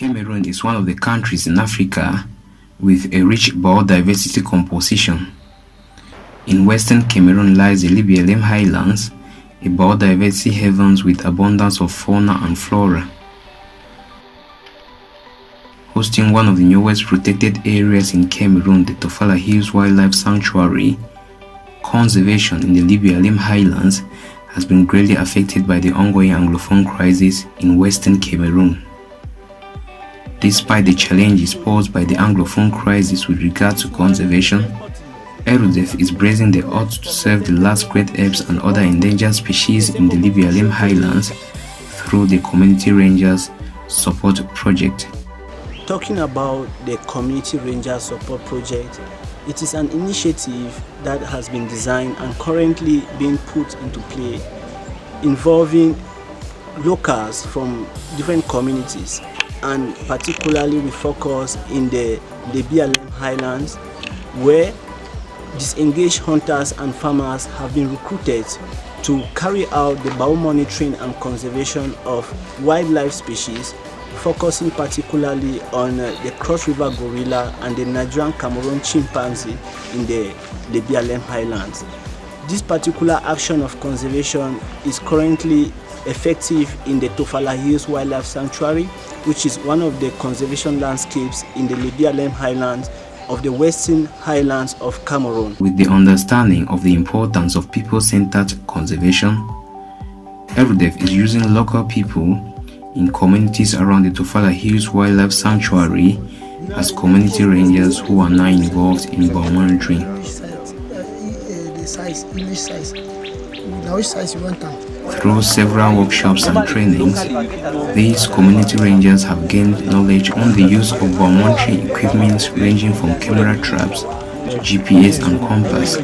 Cameroon is one of the countries in Africa with a rich biodiversity composition. In western Cameroon lies the Lebialem Highlands, a biodiversity heavens with abundance of fauna and flora. Hosting one of the newest protected areas in Cameroon, the Tofala Hills Wildlife Sanctuary, conservation in the Lebialem Highlands has been greatly affected by the ongoing Anglophone crisis in western Cameroon. Despite the challenges posed by the Anglophone crisis with regard to conservation, ERUDEF is bracing the odds to save the last great apes and other endangered species in the Lebialem Highlands through the Community Rangers Support Project. Talking about the Community Rangers Support Project, it is an initiative that has been designed and currently being put into play, involving locals from different communities, and particularly we focus in the Lebialem Highlands, where disengaged hunters and farmers have been recruited to carry out the biomonitoring and conservation of wildlife species, focusing particularly on the Cross River gorilla and the Nigerian Cameroon chimpanzee in the Lebialem Highlands. This particular action of conservation is currently effective in the Tofala Hills Wildlife Sanctuary, which is one of the conservation landscapes in the Lebialem Highlands of the Western Highlands of Cameroon. With the understanding of the importance of people-centered conservation, ERUDEF is using local people in communities around the Tofala Hills Wildlife Sanctuary as community rangers who are now involved in biomonitoring. Through several workshops and trainings, these community rangers have gained knowledge on the use of biomonitoring equipment ranging from camera traps to GPS and compass.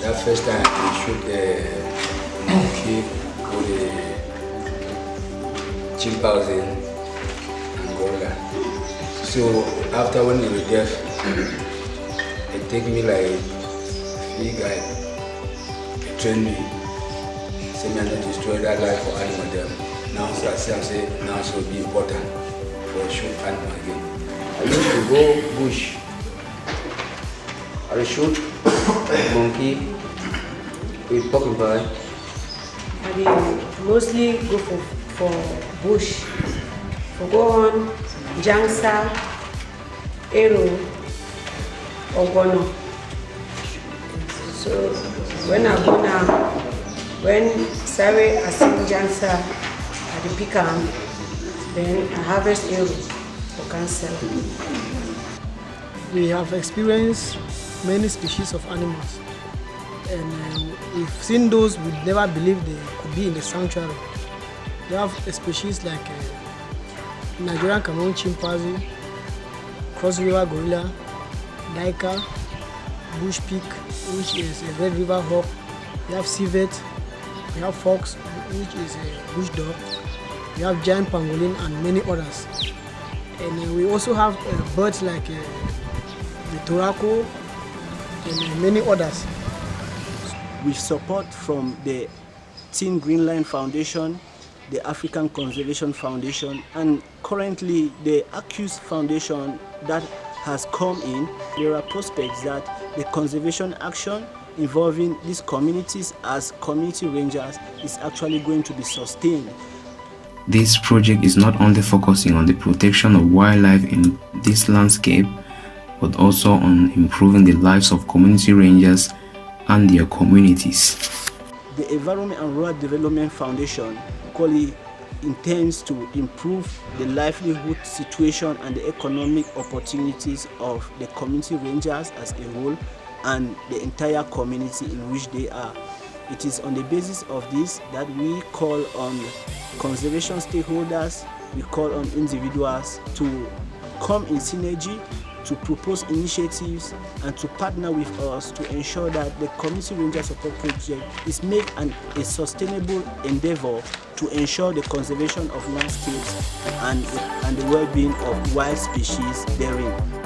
That first time we shoot the monkey with the chimpanzee and gorilla. So after when we were deaf, it take me like 3 guys to train me. Say me and not destroy that life for animal them. Now so I say now it will be important for shoot animal again. I used to go bush. I shoot monkey with porcupine. I mostly go for bush. For go on Jangsa, Ero, Ogono. So when I go now, when Sare I sing Jangsa at the pecan, then I harvest Ero for cancer. We have experienced many species of animals, and we've seen those we never believed they could be in the sanctuary. We have species like Nigerian Cameroon chimpanzee, Cross River gorilla, Daika, bush pig, which is a red river hawk. We have civet, we have fox, which is a bush dog. We have giant pangolin and many others. And we also have birds like the Toraco and many others. With support from the Teen Green Line Foundation, the African Conservation Foundation, and currently the Accused Foundation that has come in, there are prospects that the conservation action involving these communities as community rangers is actually going to be sustained. This project is not only focusing on the protection of wildlife in this landscape, but also on improving the lives of community rangers and their communities. The Environment and Rural Development Foundation equally intends to improve the livelihood situation and the economic opportunities of the community rangers as a whole and the entire community in which they are. It is on the basis of this that we call on conservation stakeholders, we call on individuals to come in synergy, to propose initiatives and to partner with us to ensure that the Community Ranger Support Project is made a sustainable endeavor to ensure the conservation of landscapes and the well-being of wild species therein.